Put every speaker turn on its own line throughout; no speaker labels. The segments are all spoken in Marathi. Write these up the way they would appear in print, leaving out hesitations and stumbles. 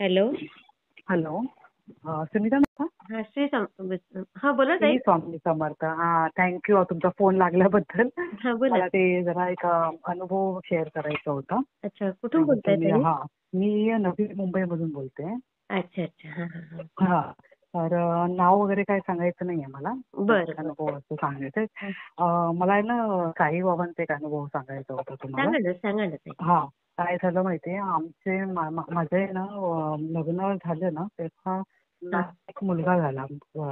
हॅलो.
हॅलो. सुनीता मॅडम.
हा हा बोला ताई.
श्री स्वामी समर्थ. थँक्यू तुमचा फोन लागल्याबद्दल.
हा बोला.
मला ते जरा एक अनुभव शेअर करायचा होता.
अच्छा, कुठून बोलताय
त्याबद्दल
ताई?
मी नवी मुंबईमधून बोलते.
अच्छा अच्छा. हा हा हा.
हा. तर नाव वगैरे काय सांगायचं नाहीये मला.
बरं बरं.
अनुभव असं सांगायचंय.
हा.
मला आहे ना साईबाबांचा एक अनुभव सांगायचा होता तुम्हाला.
सांगा ना ताई.
हा. काय झालं माहितीये, माझं आहे ना लग्न झालं ना तेव्हा
हा.
एक मुलगा झाला.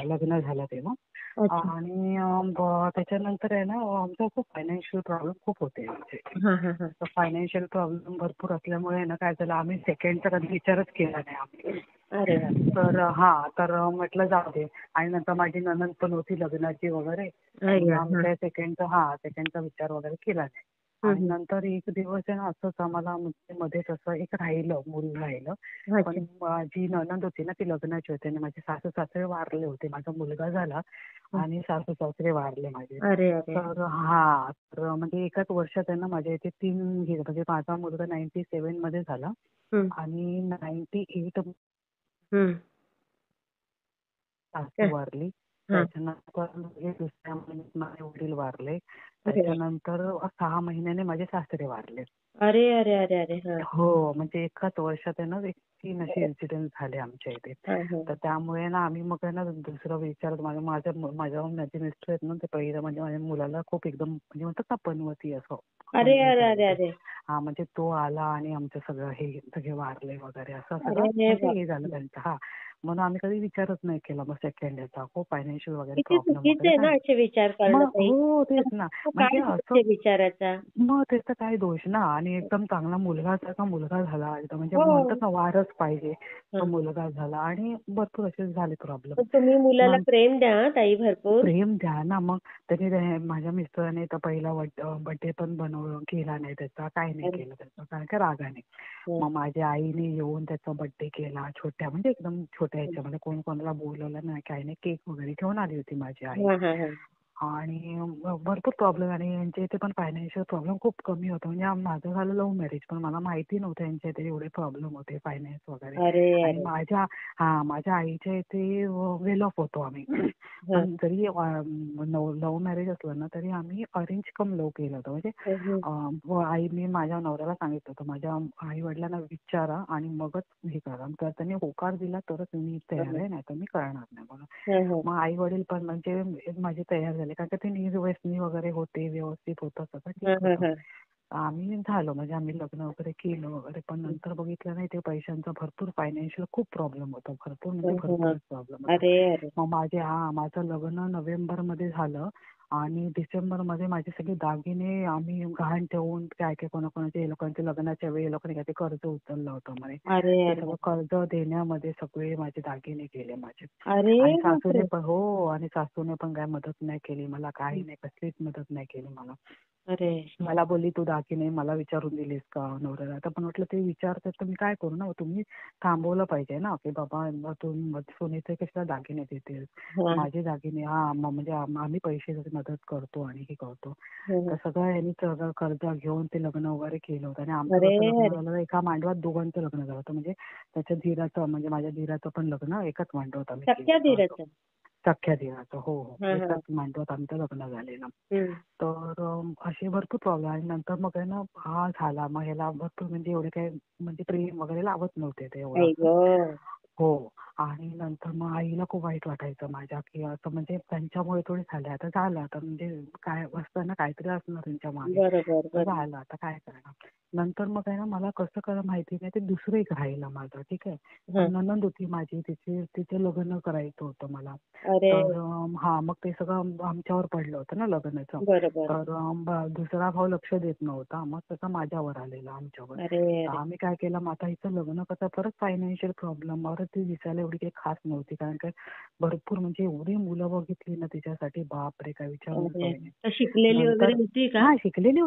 लग्न झालं तेव्हा.
अच्छा.
आणि त्याच्यानंतर आहे ना आमचं खूप फायनान्शियल प्रॉब्लेम खूप होते आमचे.
हा हा हा.
तर फायनान्शियल प्रॉब्लेम भरपूर असल्यामुळे ना काय झालं, आम्ही सेकंडचा कधी विचारच केला नाही आम्ही.
अरे वा.
तर म्हटलं जाऊ दे. आणि नंतर माझी नणंद पण होती लग्नाची वगैरे.
अरे वा.
आम्ही
हा.
काय सेकंडचा विचार वगैरे केला नाही. आणि
हम्म.
नंतर एक दिवस आहे ना असंच आम्हाला मध्येच असं एक मूल राहिलं.
अच्छा.
पण जी नणंद होती ना ती लग्नाची होती आणि माझे सासू सासरे वारले होते. माझा मुलगा झाला आणि सासू सासरे वारले माझे.
अरे अरे.
तर म्हणजे एकाच वर्षात आहे ना माझ्या इथे 3 म्हणजे माझा मुलगा 97 मध्ये झाला
हम्म.
आणि 98
हम्म.
सासू वारली.
हा.
त्याच्यानंतर दुसऱ्या महिन्यात माझे वडील वारले.
अरे वा.
त्याच्यानंतर 6 महिन्याने माझे सासरे वारले.
अरे अरे अरे अरे. हा.
हो. म्हणजे एकाच वर्षात आहे ना 3 असे इन्सिडेंट झाले आमच्या इथे.
हा हा.
तर त्यामुळे ना आम्ही मग आहे ना दुसरं विचारत माझे मिस्टर आहेत ना ते पहिलं म्हणजे माझ्या मुलाला खूप एकदम म्हणजे म्हणतात ना पनवती असं.
अरे
हे
अरे
झालं
अरे
ते.
अरे.
म्हणजे तो आला आणि आमचं सगळं हे सगळे वारले वगैरे असं सगळं
अरे
म्हणजे हे झालं
बापरे.
त्यांचं. म्हणून आम्ही कधी विचारच नाही केला मग सेकंड याचा. खूप फायनान्शियल वगैरे
किती
प्रॉब्लेम
चुकीचं
वगैरे
आहे ना
झाले.
असे विचार करणं
मग
ताई.
हो तेच ना.
तो
म्हणजे
काय दोष
असं
आहे विचाराचा?
मग त्याचा काय दोष ना. आणि एकदम चांगला मुलगासारखा मुलगा झाला एकदम म्हणजे म्हणतात
हो.
ना वारच पाहिजे. तो
हा.
मुलगा झाला आणि भरपूर असे झाले प्रॉब्लेम.
पण तुम्ही मुलाला
मग
प्रेम द्या ताई भरपूर.
प्रेम द्या ना. मग माझ्या मिस्टरांनी तर पहिला बर्थडे पण केला नाही त्याचा. काही नाही
अरे.
केलं त्याचा कारण का रागाने.
हं.
मग माझ्या आईने येऊन त्याचा बर्थडे केला छोट्या म्हणजे एकदम छोट्या
हं.
ह्याच्यामध्ये. कोण कोणाला बोलवलं नाही काही नाही. केक वगैरे घेऊन आली होती माझी आई.
हा हा हा.
आणि भरपूर प्रॉब्लेम आणि यांच्या इथे पण फायनान्शियल प्रॉब्लेम खूप कमी होता. म्हणजे माझं झालं लव्ह मॅरेज पण मला माहिती नव्हतं यांच्या इथे एवढे प्रॉब्लेम होते फायनान्स वगैरे.
अरे
आणि
अरे.
माझ्या आईच्या इथे वेल ऑफ होतो आम्ही.
हा.
पण जरी लव्ह मॅरेज असलं ना तरी आम्ही अरेंज कम लव्ह केलं होतं. म्हणजे
हं.
मी माझ्या नवऱ्याला सांगितलं होतं माझ्या आई वडिलांना विचारा आणि मगच हे करा. तर त्यांनी होकार दिला तरच मी तयार आहे नाही तर मी करणार नाही म्हणून.
हं. हं.
मग आई वडील पण म्हणजे माझे तयार झाले कारण का ते निर्व्यसनी वगैरे होते. व्यवस्थित होतं सगळं ठीक
हं. हं.
होतं.
हं.
आम्ही झालो म्हणजे आम्ही लग्न वगैरे केलं वगैरे. पण नंतर बघितलं नाही ते पैशांचा भरपूर फायनान्शियल खूप प्रॉब्लेम होता. भरपूर म्हणजे
हं. हं.
भरपूरच प्रॉब्लेम होता.
अरे अरे.
मग माझं लग्न नोव्हेंबरमध्ये झालं आणि डिसेंबरमध्ये माझे सगळे दागिने आम्ही गहाण ठेवून काय कोणाकोणाचे लोकांच्या लग्नाच्या वेळी लोकांनी काय ते कर्ज उचललं होतं म्हणे.
अरे
ते
अरे.
सगळं कर्ज देण्यामध्ये सगळे माझे दागिने गेले माझे.
अरे
आणि
बापरे.
सासूने पण काय मदत नाही केली मला. काही नाही कसलीच मदत नाही केली मला.
अरे.
मला बोलली तू दागिने मला विचारून दिलीस का नवऱ्याला. आता पण म्हटलं ते विचारतात तर मी काय करू ना. तुम्ही थांबवलं पाहिजे ना की बाबा तू सुनेचे कशाला दागिने देतेस.
हा.
माझे दागिने म्हणजे आम्ही पैशाची मदत करतो आणि हे करतो.
हं.
तर सगळं यांनी सगळं कर्ज घेऊन ते लग्न वगैरे केलं होतं. आणि आमचं
अरे
कसं लग्न
अरे.
झालं एका मांडवात दोघांचं लग्न झालं होतं. म्हणजे त्याच्या धीराचं म्हणजे माझ्या धीराचं पण लग्न एकाच मांडवात आम्ही
सख्या
केलेलं होतं.
धीराचं.
सख्या धीराचं. हो हो.
हा हा.
एकाच मांडवात आमचं लग्न झालेलं.
हं.
तर असे भरपूर प्रॉब्लेम. आणि नंतर मग आहे ना झाला मग ह्याला भरपूर म्हणजे एवढे काही म्हणजे प्रेम वगैरे लावत नव्हते ते एवढं
आई
असं.
गं.
हो. आणि नंतर मग आईला खूप वाईट वाटायचं माझ्या की असं म्हणजे त्यांच्यामुळे थोडी झाले. आता झालं आता म्हणजे काय असतं ना काहीतरी असणार त्यांच्या मागे.
बरोबर
तर
बरोबर.
झालं आता काय करणार. नंतर मग आहे ना मला कसं माहिती नाही ते दुसरं एक राहिलं माझं. ठीक आहे.
हं.
नणंद होती माझी तिचं लग्न करायचं होतं मला.
अरे.
तर मग ते सगळं आमच्यावर पडलं होतं ना लग्नाचं.
बरोबर.
तर दुसरा भाऊ लक्ष देत नव्हता. मग तसं माझ्यावर आलेला आमच्यावर.
अरे
तर
अरे.
आम्ही काय केलं मग आता हिचं लग्न कसं परत फायनान्शियल प्रॉब्लेम. परत ती दिसायला एवढी काही खास नव्हती, कारण काय भरपूर म्हणजे एवढी मुलं बघितली ना तिच्यासाठी, बापरे काय विचारू
अरे,
सोय नाही.
तर शिकलेली
नंतर
वगैरे होती का?
हा शिकलेली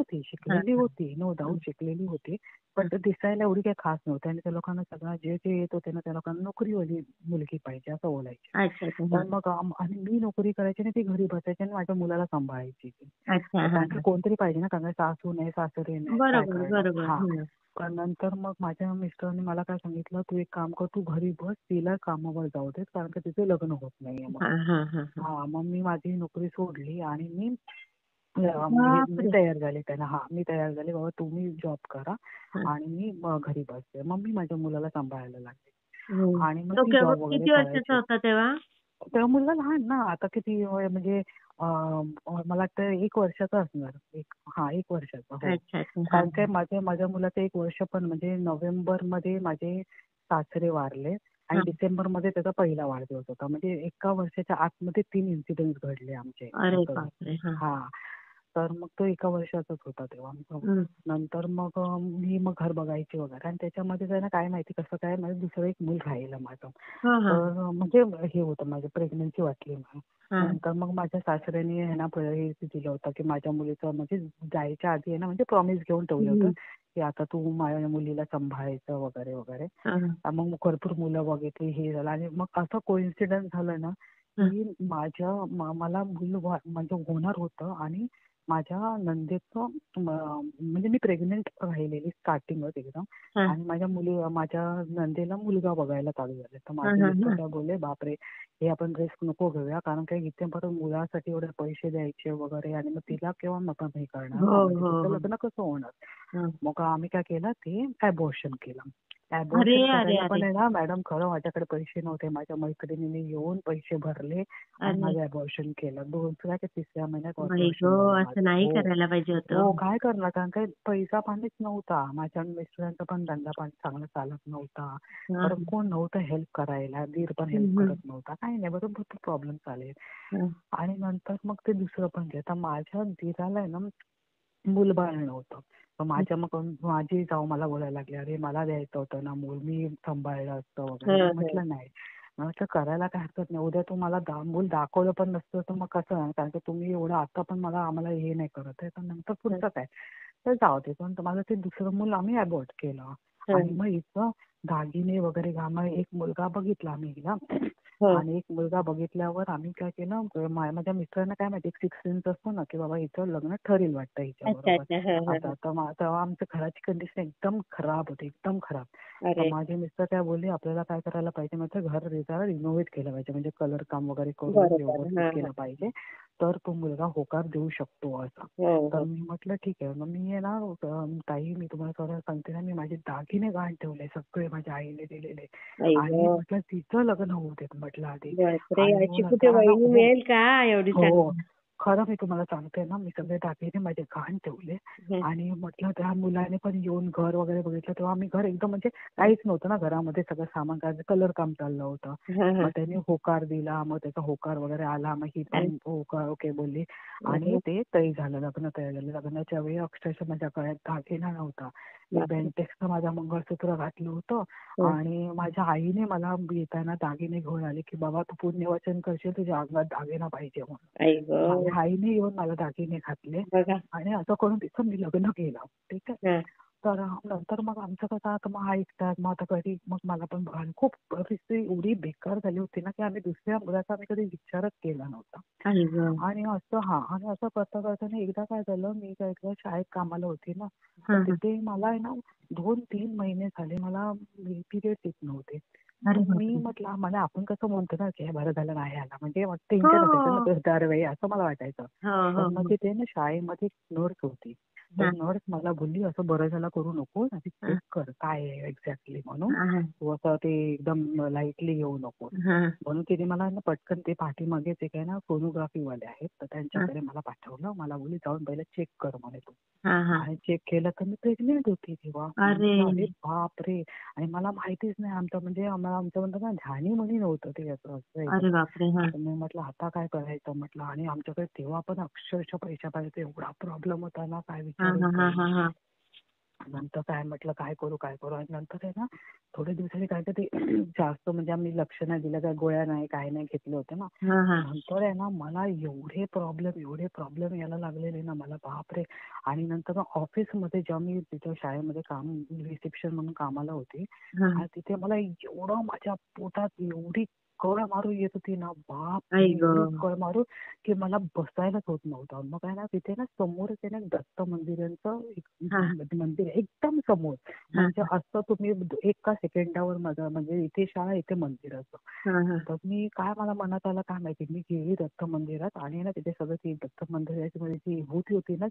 हा, हा.
होती, नो डाऊट शिकलेली होती. पण ते दिसायला एवढी काही खास नव्हती आणि त्या लोकांना सगळं जे जे येत होते ना त्या लोकांना नोकरीवाली मुलगी पाहिजे असं बोलायचे.
अच्छा, अच्छा.
तर
हा.
मग आणि मी नोकरी करायची आणि ती घरी बसायची आणि माझ्या मुलाला सांभाळायची ती.
अच्छा, हा,
कारण की
हा.
कोणतरी पाहिजे ना, कारण का सासू नाही सासरे नाही काय
बरोबर,
करणार.
बरोबर.
हा.
हं.
पण नंतर मग माझ्या मिस्टरांनी मला काय सांगितलं, तू एक काम कर, तू घरी बस, तिला कामावर जाऊ देत कारण का तिचं लग्न होत नाहीये
हा,
म्हणून.
हा, हा, हा.
हा मग मी माझी नोकरी सोडली आणि मी
बापरे.
तयार झाले त्यांना. मी तयार झाले, बाबा तुम्ही जॉब करा
हा.
आणि मी घरी बसते. मग मी माझ्या मुलाला सांभाळायला लागले
हं.
आणि मग
तो
ती
केव्हा
जॉब वगैरे
किती वर्षाचा
करायची.
होता तेव्हा?
तेव्हा मुलगा लहान ना, आता किती म्हणजे मला वाटतं 1 वर्षाचा असणार. 1 वर्षाचा हो.
अच्छा, अच्छा. हा,
कारण काय माझ्या मुलाचं 1 वर्ष पण म्हणजे नोव्हेंबरमध्ये माझे सासरे वारले आणि
हा.
डिसेंबरमध्ये त्याचा पहिला वाढदिवस होता. म्हणजे 1 वर्षाच्या आतमध्ये 3 इन्सिडेंट्स घडले आमचे
अरे
असं.
बापरे. हा.
हां. तर मग तो 1 वर्षाचाच होता तेव्हा.
हं.
नंतर मग मी मग घर बघायची वगैरे आणि त्याच्यामध्ये आहे ना काय माहिती कसं काय माझं दुसरं एक मूल राहिलं माझं.
हा, हा.
तर म्हणजे हे होतं माझं प्रेग्नन्सी वाटली मला.
हा.
नंतर मग माझ्या सासऱ्याने आहे ना हे दिलं होतं की माझ्या मुलीचं म्हणजे जायच्या आधी आहे ना म्हणजे प्रॉमिस घेऊन ठेवलं होतं
हं.
की आता तू माझ्या मुलीला सांभाळायचं वगैरे वगैरे.
हा,
मग भरपूर मुलं बघितली हे झालं आणि मग असं कोइन्सिडन्स झालं ना
हा.
की मला मूल म्हणजे होणार होतं आणि माझ्या नंदेचं म्हणजे मी प्रेग्नेंट राहिलेली स्टार्टिंगच एकदम
हा.
आणि माझ्या नंदेला मुलगा बघायला चालू झाले. तर
हा,
माझे
हा,
मिस्टर
हा.
काय बोलले, बापरे हे आपण रिस्क नको घेऊया कारण काय इथे परत मुलासाठी एवढे पैसे द्यायचे वगैरे आणि मग तिला केव्हा आपण हे करणार
हो,
ना, म्हणजे
हो,
तिचं
हो.
लग्न कसं होणार.
हा.
मग आम्ही काय केलं ते ॲबॉर्शन केलं.
अरे,
ॲबॉर्शन
अरे,
करायला
अरे.
पण आहे ना मॅडम खरं माझ्याकडे पैसे नव्हते. माझ्या मैत्रिणीने येऊन पैसे भरले आणि
अरे,
माझं ॲबॉर्शन केलं. 2ऱ्या की 3ऱ्या महिन्यात
बाई
ॲबॉर्शन
गं,
झालं
असं
माझं.
नाही
हो.
करायला पाहिजे
हो,
होतं.
काय करणार कारण काही पैसा पाणीच नव्हता. माझ्या मिस्टरांचा पण धंदा पाणी चांगला चालत नव्हता.
हा,
परत
हा.
कोण नव्हतं हेल्प करायला. दीर पण हेल्प
हं, हं.
करत नव्हता. काही नाही भरपूर प्रॉब्लेम आले.
हा.
आणि नंतर मग ते दुसरं पण जे आता माझ्या दीराला आहे ना मूलबाळ नव्हतं. तर माझी जाऊ मला बोलायला लागली, अरे मला द्यायचं होतं ना मूल, मी सांभाळलं असतं वगैरे.
हा,
मी
हा.
म्हटलं नाही. म्हटलं करायला काय हरकत नाही. उद्या तू मला मूल दाखवलं पण नसतं तर मग कसं आहे कारण की तुम्ही एवढं आता पण आम्हाला हे नाही करत आहे तर नंतर पुढचं काय. तर जाऊ दे. पण माझं ते दुसरं मूल आम्ही अबॉर्ट केलं
हा.
आणि मग इथं दागिने वगैरे मग एक मुलगा बघितला आम्ही हिला
हा.
आणि एक मुलगा बघितल्यावर आम्ही काय केलं माझ्या मिस्टरांना काय माहिती 6th सेन्स असतो ना की बाबा हिचं लग्न ठरेल वाटतं
अच्छा,
हिच्याबरोबर.
अच्छा. हा, हा,
आता
हा.
तेव्हा आमच्या घराची कंडिशन एकदम खराब होती, एकदम खराब. तर
अरे,
माझे मिस्टर काय बोलले, आपल्याला काय करायला पाहिजे म्हटलं घर जरा रिनोव्हेट केलं पाहिजे म्हणजे कलर काम वगैरे करून
बरोबर.
व्यवस्थित
हा, हा.
केलं पाहिजे. तर तो मुलगा होकार देऊ शकतो असं.
हो,
तर
हो.
मी म्हटलं ठीक आहे. मग मी आहे ना ताई मी तुम्हाला खरं सांगते ना मी माझे दागिने गहाण ठेवले सगळे माझ्या आईने दिलेले
आई
आणि
गं.
म्हटलं तिचं लग्न होऊ देत म्हटलं आधी.
बापरे,
आणि मग
अशी कुठे
नंतर आहे ना
वहिनी
हो,
मिळेल का एवढी
हो.
चांगली?
खरं मी तुम्हाला सांगते ना, मी सगळे दागिने माझे गहाण ठेवले
हं.
आणि म्हटलं त्या मुलाने पण येऊन घर वगैरे बघितलं तेव्हा आम्ही घर एकदम म्हणजे काहीच नव्हतं ना घरामध्ये सगळं सामान काय कलर काम चाललं होतं.
हा,
मग
हा.
त्याने होकार दिला, मग त्याचा होकार वगैरे आला. मग ही
अरे,
पण ओके बोलली आणि
अरे
ते तय झालं, लग्न तय झालं. लग्नाच्या वेळी अक्षरशः माझ्या गळ्यात दागिना नव्हता. मी
बापरे.
बेंटेक्सचं माझं मंगळसूत्र घातलं होतं
हं.
आणि माझ्या आईने मला येताना दागिने घेऊन आले, की "बाबा तू पुण्यवाचन करशील, तुझ्या अंगात दागिना पाहिजे" म्हणून.
आई गं.
माझ्या आईने येऊन मला दागिने घातले
बघा.
आणि असं करून तिचं मी लग्न केलं. ठीक आहे.
हा.
तर नंतर मग आमचं कसं आता मग ऐकतात मग आता कधी मग मला पण बघायला खूप परिस्थिती एवढी बेकार झाली होती ना की आम्ही दुसऱ्या मुलाचा आम्ही कधी विचारच केला नव्हता.
आई गं.
आणि असं करता करताना एकदा काय झालं मी काय केलं शाळेत कामाला होती ना
हा,
तर
हा.
तिथे मला आहे ना 2-3 महिने झाले मला पिरियड्स येत नव्हते.
अरे
मग मी
बापरे.
म्हटलं म्हणजे आपण कसं म्हणतो ना की बरं झालं नाही आला म्हणजे
हो,
टेन्शन असायचं ना दरवेळी असं मला वाटायचं.
हो,
तर
हो,
मग
हो.
तिथे ना शाळेमध्ये नर्स होती. तर
हा,
नर्स मला बोलली असं बरं झालं करू नको आधी
हा.
चेक कर काय आहे एक्झॅक्टली म्हणून
हा, हा.
तू असं ते एकदम लाईटली घेऊ नको.
हा,
म्हणून तिने मला ना पटकन ते पाठीमागे ते काय ना सोनोग्राफीवाले आहेत तर
हा.
त्यांच्याकडे मला पाठवलं. मला बोलली जाऊन पहिलं चेक कर म्हणे तू.
हा, हा.
आणि चेक केलं तर मी प्रेग्नेंट होती तेव्हा. मी
अरे,
म्हटलं अरे बापरे! आणि मला माहितीच नाही म्हणजे आमचं म्हणतो ना ध्यानीमनी नव्हतं ते असं एकदम.
अरे बापरे. हा.
तर मी म्हटलं आता काय करायचं म्हटलं आणि आमच्याकडे तेव्हा पण अक्षरशः पैशा पाहिजे एवढा प्रॉब्लेम होता ना काय
हा,
विचारूच
हा, हा,
काही
हा,
नाही.
हा.
नंतर काय म्हटलं काय करू आणि नंतर आहे ना थोड्या दिवसांनी काय तर ते जास्त म्हणजे आम्ही लक्ष नाही दिलं, काय गोळ्या नाही काय नाही घेतले होते ना.
हा हा
नंतर आहे ना मला एवढे प्रॉब्लेम यायला लागलेले ना मला, बापरे. आणि नंतर मग ऑफिसमध्ये जेव्हा मी तिथं शाळेमध्ये काम रिसेप्शन म्हणून कामाला होते,
हा
आणि तिथे मला एवढं माझ्या पोटात एवढी कळ मारू येत होती ना, बाप
आई ग
एवढी कळ मारू की मला बसायलाच होत नव्हतं. मग काय ना तिथे ना समोर ते ना दत्त मंदिरांचं एक
हा
मंदिर आहे, एकदम समोर.
हा
म्हणजे असं तुम्ही एका सेकंदावर माझं म्हणजे इथे शाळा इथे मंदिर असं.
हा हा
तर मी काय मला मनात आलं काय माहिती, मी गेली दत्त मंदिरात आणि ना तिथे सगळं ती दत्त मंदिराची म्हणजे ती विभूती होती ना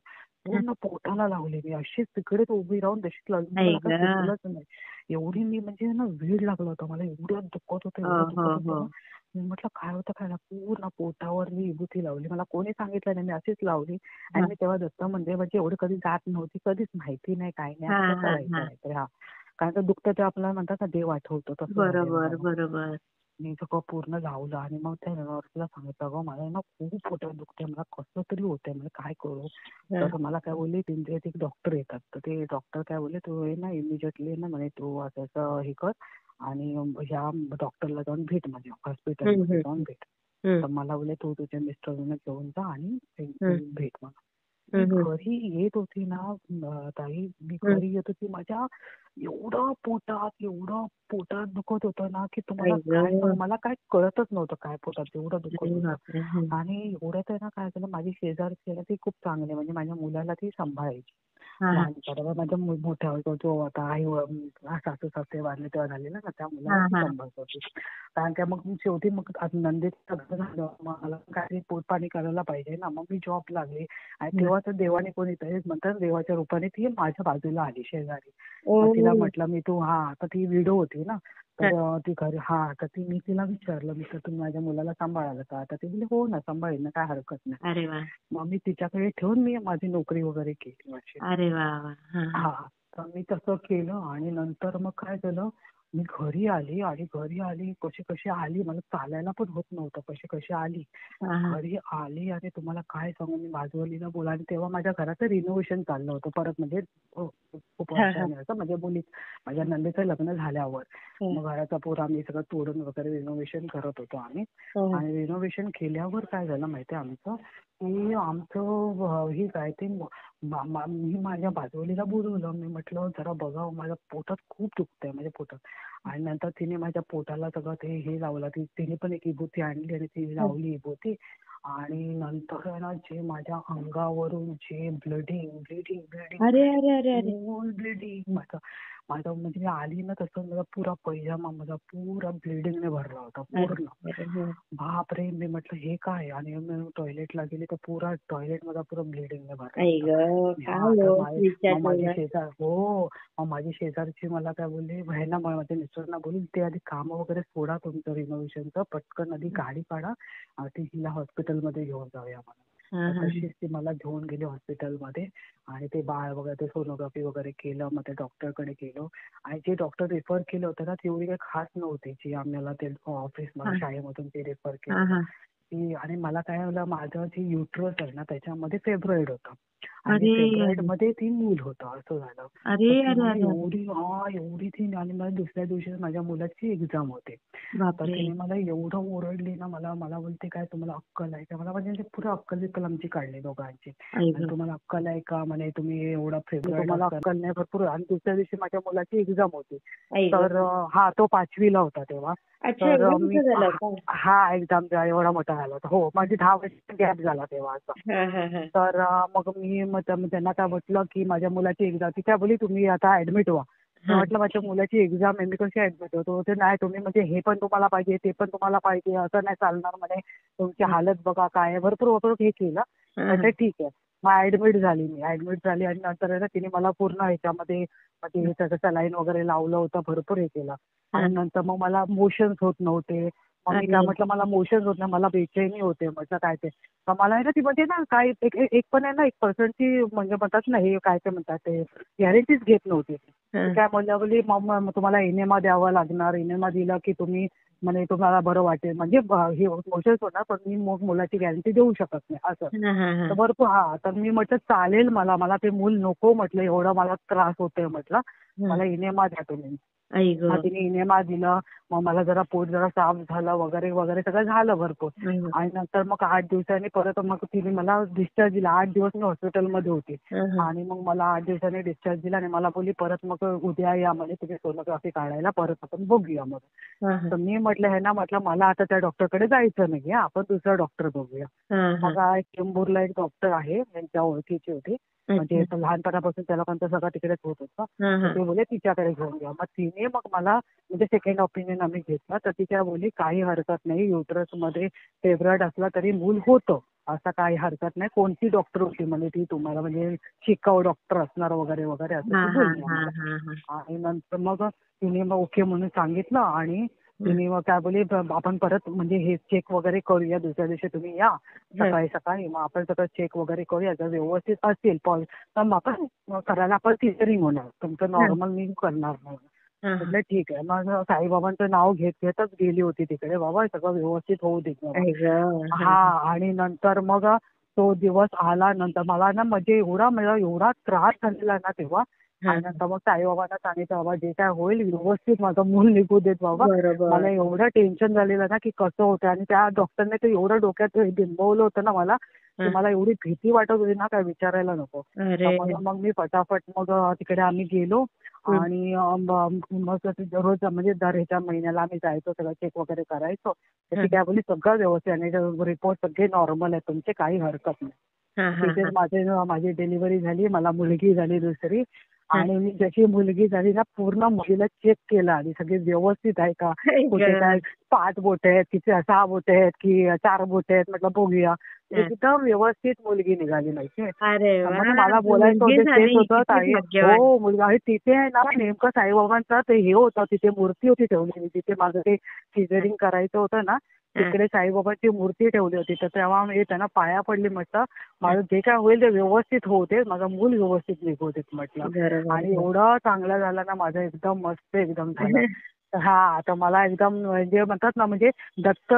पूर्ण पोटाला लावली. मी अशीच तिकडेच उभी राहून तशीच लावली,
आई
मला
ग
काय सुचलंच नाही. एवढी मी म्हणजे ना वेळ लागला होता मला, एवढं दुखत होतं
हो
एवढं
हो
दुखत
हो
होतं ना. मी म्हटलं काय होतं काय ना, पूर्ण पोटावर मी विभूती लावली. मला कोणी सांगितलं नाही, मी अशीच लावली. आणि
हा
मी तेव्हा दत्त मंदिर म्हणजे एवढं कधी जात नव्हती, कधीच माहिती नाही काही नाही,
हा
असं
हा
करायचं
हा
नाही. हा कारण का दुखतं ते आपल्याला म्हणतात ना देव आठवतो, तसं झालेलं
बरोबर
मला.
बरोबर
मी सगळं पूर्ण लावलं आणि मग त्या नर्सला सांगितलं, अगं मला ना खूप पोटात दुखतंय, मला कसं तरी होतंय, मला काय करू.
हा
तर मला काय बोलले, पिंपरीत एक डॉक्टर येतात, तर ते डॉक्टर काय बोलले, तू ये ना इमिजिएटली ना म्हणे तू असं हे कर आणि ह्या डॉक्टरला जाऊन भेट, म्हणजे हॉस्पिटलमध्ये जाऊन
हम्म
भेट.
हम्म
तर मला बोलले तू तुझ्या मिस्टरांना घेऊन जा आणि
हम्म
भेट मग. मी
हम्म
घरी येत होती ना ताई, मी
हम्म
घरी येत होती, माझ्या एवढं पोटात दुखत होतं ना की तुम्हाला
आई
काय सांगू,
ग
मला काय कळतच नव्हतं काय पोटात एवढं दुखत
अरे
होतं.
बापरे
आणि एवढ्यात आहे ना काय झालं, माझी शेजारची आहे ना ती खूप चांगली, म्हणजे माझ्या मुलाला ती सांभाळायची
हा हा
लहानपणाला. माझ्या मोठ्या जो आता आई सासू सासरे वारले तेव्हा झालेला ना, त्या
हा
मुलाला ती
हा
सांभाळत होती. कारण काय मग शेवटी मग नंदेचं लग्न झालं, मला काही पोटपाणी करायला पाहिजे ना, मग मी जॉब लागले. आणि तेव्हा तर देवाने कोणीतरी म्हणतात देवाच्या रूपाने ती माझ्या बाजूला आली शेजारी.
ओ
मग तिला म्हटलं मी तू तर ती विडो होती ना, तर ती घरी तर मी तिला विचारलं, मी तर तुम्ही माझ्या मुलाला सांभाळाल का. तर ती बोलली हो ना सांभाळेल ना, काय हरकत नाही.
अरे वा
मग मी तिच्याकडे ठेवून मी माझी नोकरी वगैरे केली माझी.
अरे वा वा हा हा
हा तर मी तसं केलं. आणि नंतर मग काय झालं, मी घरी आली कशी कशी आली, मला चालायला पण होत नव्हतं, कशी आली.
हा हा
घरी आली आणि तुम्हाला काय सांगू, मी बाजूवालीला बोला. आणि तेव्हा माझ्या घराचं रिनोव्हेशन चाललं होतं परत, म्हणजे खूप
हा हा
वर्षाने असं, म्हणजे माझ्या नंदेचं लग्न झाल्यावर.
हा
मग घराचा पूर आम्ही सगळं तोडून वगैरे रिनोव्हेशन करत होतो आम्ही.
हा
आणि रिनोव्हेशन केल्यावर काय झालं माहितीये आमचं, की आमचं हे काय ते मी माझ्या बाजूवालीला बोलवलं. मी म्हटलं जरा बघा माझ्या पोटात खूप दुखतंय, म्हणजे पोटात. आणि नंतर तिने माझ्या पोटाला सगळं ते हे लावलं, तिने पण एक विभूती आणली आणि ती लावली विभूती. आणि नंतर आहे ना जे माझ्या अंगावरून जे ब्लिडिंग
अरे अरे अरे अरे
फुल ब्लिडिंग माझं म्हणजे मी आली ना तसं मला पुरा पैजामा माझा पुरा ब्लिडिंगने भरला होता पूर्ण.
अरे अरे
बापरे. मी म्हटलं हे काय. आणि मी टॉयलेटला गेली तर पुरा टॉयलेट माझा पुरा ब्लिडिंगने भरला
आई
होता.
ग काय
तर
हो विचार
मग
ठेवला
मग माझी शेजारची मला काय बोलली, ना माझ्या मिस्टरना बोलून ते आधी काम वगैरे सोडा तुमचं रिनोव्हेशनचं, पटकन आधी गाडी काढा, ती हिला हॉस्पिटलमध्ये घेऊन जाऊया मला.
हा
तर
हा
तशीच ती मला घेऊन गेली हॉस्पिटलमध्ये. आणि ते बाळ वगैरे ते सोनोग्राफी वगैरे केलं. मग ते डॉक्टरकडे गेलो. आणि जे डॉक्टर रेफर केलं होतं ना तेवढी काही खास नव्हती, जी आम्हाला ते ऑफिस
हा
शाळेमधून ते रेफर केलं
हा
होतं
हा
ती. आणि मला काय झालं, माझं जे युट्रस आहे ना त्याच्यामध्ये फेब्रॉइड होतं. आणि
अरे
फेब्रॉइड
अरे
मध्ये ती मूल होतं, असं झालं.
अरे
तर ती
अरे
मला
अरे
एवढी ती. आणि मला दुसऱ्या दिवशी माझ्या मुलाची एक्झाम होते. तर
बापरे
तिने मला एवढं ओरडली ना, मला बोलते काय तुम्हाला अक्कल आहे का. मला म्हणजे पुढे अक्कल आमची काढली दोघांची.
आई
आणि
ग
तुम्हाला अक्कल आहे का म्हणे, तुम्ही एवढा तुम्हाला अक्कल नाही भरपूर. आणि दुसऱ्या दिवशी माझ्या मुलाची एक्झाम होती.
आई ग
तर तो 5वीला होता तेव्हा.
अच्छा
तर
एवढं
मी
मोठं झालं का
एक्झाम एवढा मोठा झाला होता. हो माझी 10 वर्ष गॅप झाला तेव्हा असं.
हा हा हा
तर मग मी त्यांना काय म्हटलं की माझ्या मुलाची एक्झाम. ती काय बोली तुम्ही आता ऍडमिट व्हा. मी
हा
म्हटलं माझ्या मुलाची एक्झाम आहे, मी कशी ऍडमिट होतो. ते नाही तुम्ही म्हणजे हे पण तुम्हाला पाहिजे ते पण तुम्हाला पाहिजे, असं नाही चालणार म्हणे, तुमची हालत बघा काय आहे. भरपूर हे केलं.
हा
म्हटलं ठीक आहे. मग ऍडमिट झाली. आणि नंतर आहे ना तिने मला पूर्ण ह्याच्यामध्ये म्हणजे त्याचं सलाईन वगैरे लावलं होतं, भरपूर हे केलं.
हा
आणि नंतर मग मला मोशन्स होत नव्हते. मग मी काय
अरे
म्हटलं मला मोशन्स होत नाही, मला बेचैनी होते. म्हटलं काय ते. तर मला आहे ना ती म्हणजे ना काय एक पण आहे ना 1% म्हणजे म्हणतात ना हे काय ते म्हणतात ते गॅरंटीच घेत नव्हती.
हा
काय बोलली मग तुम्हाला एनेमा द्यावा लागणार. एनेमा दिला की तुम्ही म्हणे तुम्हाला बरं वाटेल, म्हणजे हे मोशन्स होणार पण मी मग मुलाची गॅरंटी देऊ शकत नाही असं.
हा हा हा
तर भरपूर तर मी म्हटलं चालेल मला ते मूल नको म्हटलं, एवढा मला त्रास होतोय म्हटलं, मला इनेमा द्या तुम्ही.
आई ग.
मग तिने इनेमा दिलं. मग मला जरा पोट जरा साफ झालं वगैरे वगैरे सगळं झालं भरपूर.
आई ग.
आणि नंतर मग 8 दिवसांनी परत मग तिने मला डिस्चार्ज दिला. 8 दिवस मी हॉस्पिटलमध्ये होते. आणि मग मला 8 दिवसांनी डिस्चार्ज दिला आणि मला बोलली परत मग उद्या या म्हणे तुम्ही सोनोग्राफी काढायला परत आपण बघूया मग. तर मी म्हटलं हे ना म्हटलं मला आता त्या डॉक्टरकडे जायचं नाही आपण दुसरा डॉक्टर बघूया. मग एक चेंबूरला एक डॉक्टर आहे त्यांच्या ओळखीची होती. म्हणजे लहानपणापासून त्या लोकांचं सगळं तिकडेच होत होतं. ते बोलले तिच्याकडे घेऊन घ्या. मग तिने मग मला म्हणजे सेकंड ओपिनियन आम्ही घेतला. तर ती काय बोलली काही हरकत नाही युटरस मध्ये फेब्रॉइड असला तरी मूल होतं असं काही हरकत नाही. कोणती डॉक्टर होती म्हणजे ती तुम्हाला म्हणजे शिकाऊ डॉक्टर असणार वगैरे वगैरे असं ती बोलली आम्हाला. आणि नंतर मग तिने मग ओके म्हणून सांगितलं. आणि तिने मग काय बोलली आपण परत म्हणजे हे चेक वगैरे करूया दुसऱ्या दिवशी तुम्ही या सकाळी मग आपण सगळं चेक वगैरे करूया जर व्यवस्थित असेल तर आपण करायला आपण सिझरिंग होणार तुमचं नॉर्मल मी करणार नाही. म्हटलं ठीक आहे. मग साईबाबांचं नाव घेतच गेली होती तिकडे बाबा सगळं व्यवस्थित होऊ दे. आणि नंतर मग तो दिवस आला. नंतर मला ना म्हणजे एवढा त्रास झालेला ना तेव्हा. आणि नंतर मग साईबाबांना सांगितलं बाबा जे काय होईल व्यवस्थित माझं मूल निघू देत बाबा. मला एवढं टेन्शन झालेलं ना की कसं होतं. आणि त्या डॉक्टरने ते एवढं डोक्यात बिंबवलं होतं ना मला की मला एवढी भीती वाटत होती ना काय विचारायला नको. मग मी फटाफट मग तिकडे आम्ही गेलो. आणि मग रोज म्हणजे दर ह्याच्या महिन्याला आम्ही जायचो सगळं चेक वगैरे करायचो. तर ती काय बोलली सगळं व्यवस्थित आणि रिपोर्ट सगळे नॉर्मल आहे तुमचे काही हरकत नाही. तिथे माझी डिलिव्हरी झाली. मला मुलगी झाली दुसरी. आणि मी जशी मुलगी झाली ना पूर्ण मुलीला चेक केलं आणि सगळे व्यवस्थित आहे का कुठे काय 5 बोटे आहेत की 6 बोटे आहेत की 4 बोटे आहेत म्हटलं बघूया. एकदम व्यवस्थित मुलगी निघाली माहितीये. मला बोलायचं होतं तेच होतं ताई. हो मुलगा आहे तिथे आहे ना नेमकं साईबाबांचं ते हे होतं तिथे मूर्ती होती ठेवली तिथे माझं ते सिझरिंग करायचं होतं ना तिकडे साईबाबांची मूर्ती ठेवली होती. तर तेव्हा मी त्यांना पाया पडली म्हटलं माझं जे काय होईल ते व्यवस्थित होऊ दे माझं मूल व्यवस्थित निघू देत म्हटलं. आणि एवढं चांगलं झालं ना माझं एकदम मस्त एकदम झालं. आता मला एकदम म्हणजे म्हणतात ना म्हणजे दत्त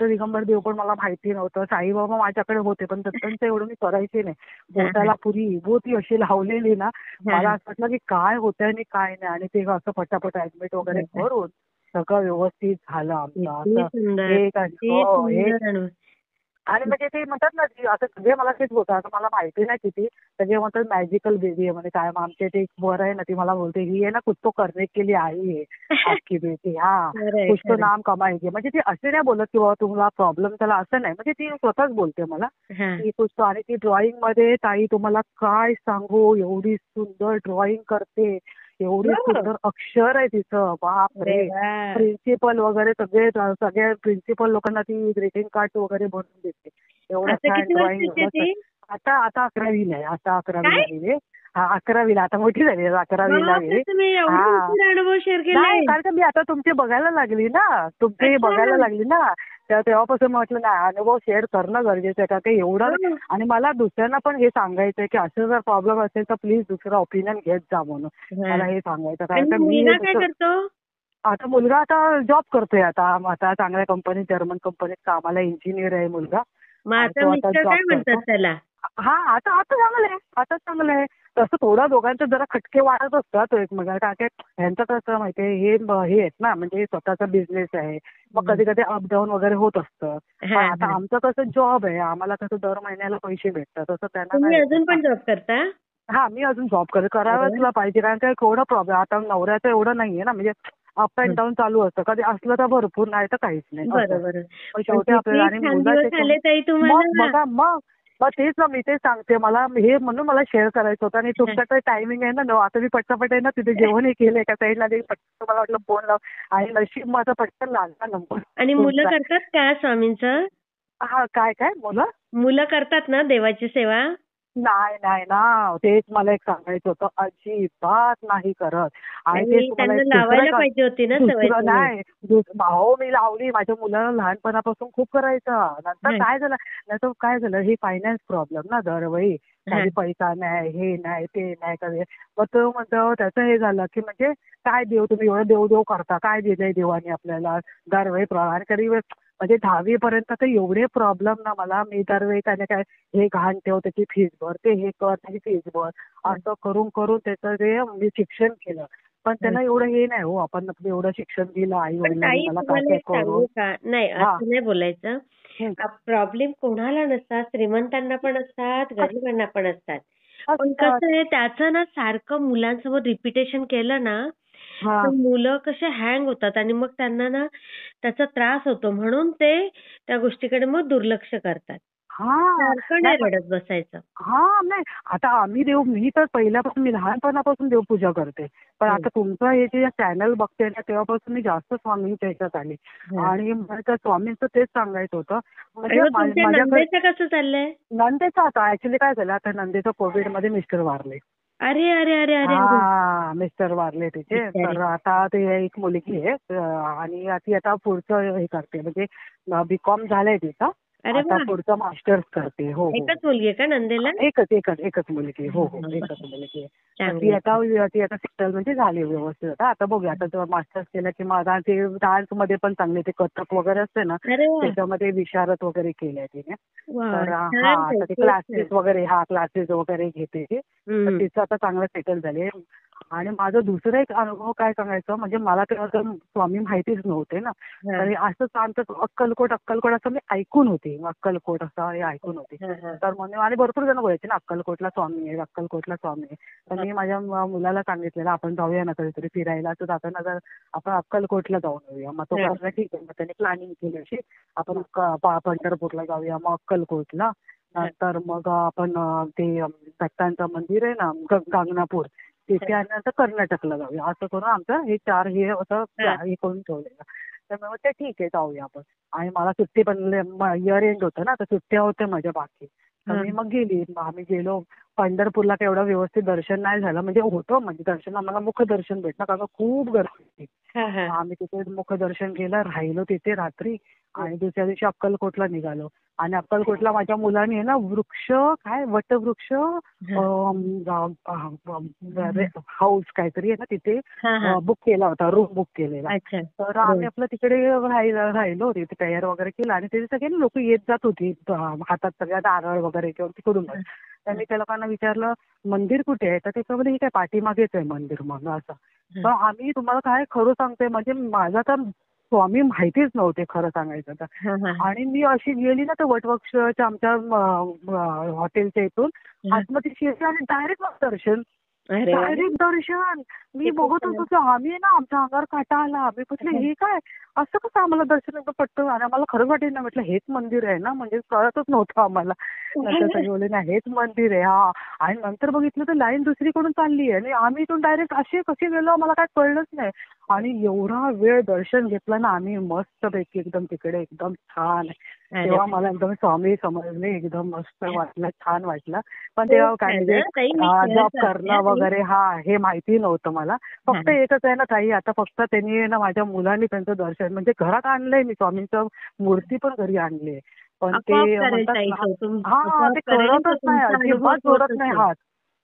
दिगंबर देव पण मला माहिती नव्हतं. साईबाबा माझ्याकडे होते पण दत्तांचं एवढं मी करायचे नाही. पोटाला पुरी विभूती अशी लावलेली ना मला असं वाटलं की काय होतंय आणि काय नाही. आणि ते असं पटापट ऍडमिट वगैरे करून सगळं व्यवस्थित झालं आमचं असं. आणि म्हणजे ते म्हणतात ना असं सगळे मला तेच होतं आता मला माहिती नाही किती सगळे म्हणतात मॅजिकल बेबी आहे म्हणजे काय आमच्या ते एक वर आहे ना ती मला बोलते ही आहे ना कुछ तो करने के लिए आई है आपकी बेटी. कुछ तो नाम कमाएगी. म्हणजे ती असे नाही बोलत की बाबा तुम्हाला प्रॉब्लेम त्याला असं नाही म्हणजे ती स्वतःच बोलते मला की कुछ तो. आणि ती ड्रॉइंग मध्ये ताई तुम्हाला काय सांगू एवढी सुंदर ड्रॉइंग करते एवढी सुंदर अक्षर आहे तिचं बापरे. प्रिन्सिपल वगैरे सगळ्या प्रिन्सिपल लोकांना ती ग्रीटिंग कार्ड वगैरे बनवून देते. एवढं छान ड्रॉइंग. आता 11वीला आहे. आता 11वीला गेली. 11वीला आता मोठी झाली 11वीला गेली. नाही कारण मी आता तुमचे बघायला लागली ना तुमचे बघायला लागली ना तेव्हापासून म्हटलं नाही अनुभव शेअर करणं गरजेचं आहे का ते एवढं. आणि मला दुसऱ्यांना पण हे सांगायचंय की असं जर प्रॉब्लेम असेल तर प्लीज दुसरं ओपिनियन घेत जा म्हणून मला हे सांगायचं. कारण मी आता मुलगा आता जॉब करतोय आता चांगल्या कंपनीत जर्मन कंपनीत कामाला इंजिनियर आहे मुलगा. आता चांगलं आहे. तसं थोडं दोघांचं जरा खटके वाढत असतात एकमेकांना कारण की ह्यांचं कसं माहितीये हे आहेत ना म्हणजे स्वतःचा बिझनेस आहे मग कधी कधी अपडाऊन वगैरे होत असतं. पण आता आमचं कसं जॉब आहे आम्हाला कसं दर महिन्याला पैसे भेटतात तसं त्यांना
अजून पण जॉब करता.
मी अजून जॉब करायला पाहिजे कारण काय एवढं प्रॉब्लेम आता नवऱ्याचं एवढं नाहीये ना म्हणजे अप अँड डाऊन चालू असतं कधी असलं तर भरपूर नाही तर काहीच नाही. शेवटी आपल्याला आणि मुलाचे मग तेच ना मी तेच सांगते मला हे म्हणून मला शेअर करायचं होतं. आणि तुमच्याकडे टायमिंग आहे ना आता मी पटकन आहे ना तिथे जेवणही केलंय का साईडला पटकन मला वाटलं फोन लाव आणि नशीब माझा पटकन लागला नंबर.
आणि मुलं करतात का स्वामींचं.
काय मुलं
करतात ना देवाची सेवा.
नाही ना तेच मला एक सांगायचं होतं अजिबात नाही करत. आणि ते नाही हो मी लावली माझ्या मुलाला लहानपणापासून खूप करायचं. नंतर काय झालं हे फायनान्स प्रॉब्लेम ना दरवेळी काही पैसा नाही हे नाही ते नाही करे. मग तो म्हणतो त्याचं हे झालं की म्हणजे काय देव तुम्ही एवढं देव करता काय दिलंय देवाने आपल्याला दरवेळी आणि कधी म्हणजे 10वी पर्यंत तर एवढे प्रॉब्लेम ना मला मी दरवेळी त्याने काय हे घाण ठेव त्याची फीस भर ते हे कर त्याची फीस भर असं करून त्याचं ते मी शिक्षण केलं. पण त्यांना एवढं हे नाही हो, आपण एवढं शिक्षण दिलं आई
पण
वडिलांनी
ताई
मला
तुम्हाला
काय
एक
काय
सांगू
करून.
का? नाही
हा.
असं नाही बोलायचं.
हं.
प्रॉब्लेम कोणाला नसतात, श्रीमंतांना पण असतात, गरिबांना पण असतात. पण
असतात.
कसं आहे त्याचं ना सारखं मुलांसमोर रिपिटेशन केलं ना,
हा.
तर मुलं कसे हँग होतात आणि मग त्यांना ना त्याचा त्रास होतो. म्हणून ते त्या गोष्टीकडे मग दुर्लक्ष करतात.
हा.
सारखं
नाही
नाही रडत बसायचं.
नाही आता आम्ही मी तर पहिल्यापासून मी लहानपणापासून देवपूजा करते. पण
हं.
आता तुमचं हे जे चॅनल बघते ना तेव्हापासून मी जास्त स्वामींच्या ह्याच्यात आली.
हं.
आणि मला त्या स्वामींचं तेच सांगायचं होतं.
आणि
म्हणजे
मग तुमच्या
माझ्याकडे
नंदेचं कसं चाललंय?
नंदेचं आता ऍक्च्युली काय झालं, आता नंदेचं कोविडमध्ये मिस्टर वारले.
अरे अरे अरे अरे अरे.
हा, मिस्टर वारले तिचे.
बिचारे.
तर आता ते एक मुलगी आहे आणि ती आता पुढचं हे करते, म्हणजे बीकॉम झालंय तिचं.
अरे
आता
वा.
पुढचं मास्टर्स करते. हो हो.
एकच मुलगी आहे का नंदेला?
एकच मुलगी. हो हो,
हं,
एकच
बरं.
मुलगी आहे. तर
चांगलं आहे.
ती आता सेटल म्हणजे झाली व्यवस्थित. आता बघूया, आता मास्टर्स केलं की मग आता ते डान्स मध्ये पण चांगले, ते कथक वगैरे असते ना
अरे वा.
त्याच्यामध्ये विशारद वगैरे केलंय तिने.
वा
तर हा,
छान ताई,
आता ते
खूप छान.
क्लासेस वगैरे घेते ती. तर
हं.
तिचं आता चांगलं सेटल झाले. आणि माझा दुसरा एक अनुभव काय सांगायचं, म्हणजे मला तेव्हा तर स्वामी माहितीच नव्हते ना.
हां.
तर असं सांगतात अक्कलकोट असं मी ऐकून होते. अक्कलकोट असं हे ऐकून होते.
हां, हां.
तर म्हणून आणि भरपूर जण बोलायचे ना अक्कलकोटला स्वामी आहे, अक्कलकोटला स्वामी आहे. तर मी माझ्या मुलाला सांगितलेलं आपण जाऊया ना कधीतरी फिरायला, तर जाताना जर आपण अक्कलकोटला जाऊन येऊया. मग तो
हां.
म्हटला ठीक आहे. मग त्याने प्लॅनिंग केली अशी, आपण पंढरपूरला जाऊया, मग अक्कलकोटला, नंतर मग आपण ते दत्तांचं मंदिर आहे ना गांगणापूर तिथे, आणि नंतर कर्नाटकला जाऊया. असं करून आमचं हे 4 हे असं हे करून ठेवलेलं. तर मी म्हटलं ठीक आहे जाऊया आपण. आणि मला सुट्टी पण इयर एंड होतं ना, तर सुट्ट्या होत्या माझ्या बाकी. तर मी मग गेली. मग आम्ही गेलो पंढरपूरला. काही एवढं व्यवस्थित दर्शन नाही झालं, म्हणजे होतं म्हणजे दर्शन आम्हाला मुखदर्शन भेटलं, कारण खूप गर्दी होती.
हां, हां.
आम्ही तिथे मुखदर्शन केलं, राहिलो तिथे रात्री आणि दुसऱ्या दिवशी अक्कलकोटला निघालो. आणि अक्कलकोटला माझ्या मुलाने आहे ना वटवृक्ष हाऊस काहीतरी आहे ना तिथे
हां, हां.
बुक केला होता, रूम बुक केलेला.
अच्छा.
तर आम्ही आपलं तिकडे राहिलो तिथे तयार वगैरे केलं आणि तिथे सगळे लोक येत जात होती, हातात सगळ्या नारळ वगैरे घेऊन तिकडून. तर मी त्या लोकांना विचारलं मंदिर कुठे आहे, तर ते बोलले ही काय पाठीमागेच आहे मंदिर म्हणून असं. पण आम्ही तुम्हाला काय खरं सांगते, म्हणजे माझा तर स्वामी माहितीच नव्हते खरं सांगायचं तर.
हां, हां.
आणि मी अशी गेली ना तर वटवृक्षच्या आमच्या हॉटेलच्या इथून आतमध्ये शिरले आणि डायरेक्ट दर्शन.
अरे वा.
डायरेक्ट दर्शन. मी
किती
बघत
छान.
होतो की आम्ही ना आमच्या अंगावर काटा आला. आम्ही म्हटलं हे काय असं कसं आम्हाला दर्शन एकदम पटतं, आणि आम्हाला खरं वाटेल ना, म्हटलं हेच मंदिर आहे ना, म्हणजे कळतच नव्हतं आम्हाला. नंतर सगळे बोलले ना हेच मंदिर आहे. हा. आणि नंतर बघितलं तर लाईन दुसरीकडून चालली आहे आणि आम्ही इथून डायरेक्ट असे कसे गेलो आम्हाला काय कळलंच नाही. आणि एवढा वेळ दर्शन घेतलं ना आम्ही मस्तपैकी एकदम तिकडे, एकदम छान.
अरे
तेव्हा
वा.
मला एकदम स्वामी समजले, एकदम मस्त वाटलं, छान वाटलं. पण
खूप
तेव्हा काय
छान
म्हणजे
हं. ताई मी शेअर
जॉब
करते
करणं
हां ताई.
वगैरे हे माहिती नव्हतं मला. फक्त
हां.
एकच आहे ना ताई, आता फक्त त्यांनी ना माझ्या मुलांनी त्यांचं दर्शन म्हणजे घरात आणलंय, मी स्वामींचं मूर्ती पण घरी आणली. पण
आपोआप
ते
करेल
म्हणतात
ताई
ना
तो.
ते
आपोआप करेल तो
करतच नाही,
तुमचा अनुभव
अजिबात
तोच
जोडत नाही
असेल.
हात.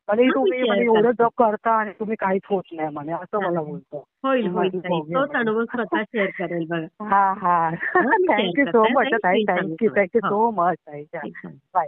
आणि
हां, मी
तुम्ही
शेअर
म्हणजे एवढं
करते.
जप करता आणि तुम्ही काहीच होत नाही म्हणे, असं
हां,
मला
हां.
बोलतो.
होईल, होईल
माझी
ताई.
बघूया
तोच अनुभव
म्हटलं.
स्वतः शेअर करेल बघा.
हा.
हां, मी शेअर
थँक्यू
करते
सो
हां
मच
ताई.
ताई.
श्री स्वामी
थँक्यू
समर्थ. हो.
सो मच ताई.
श्री स्वामी.
बाय.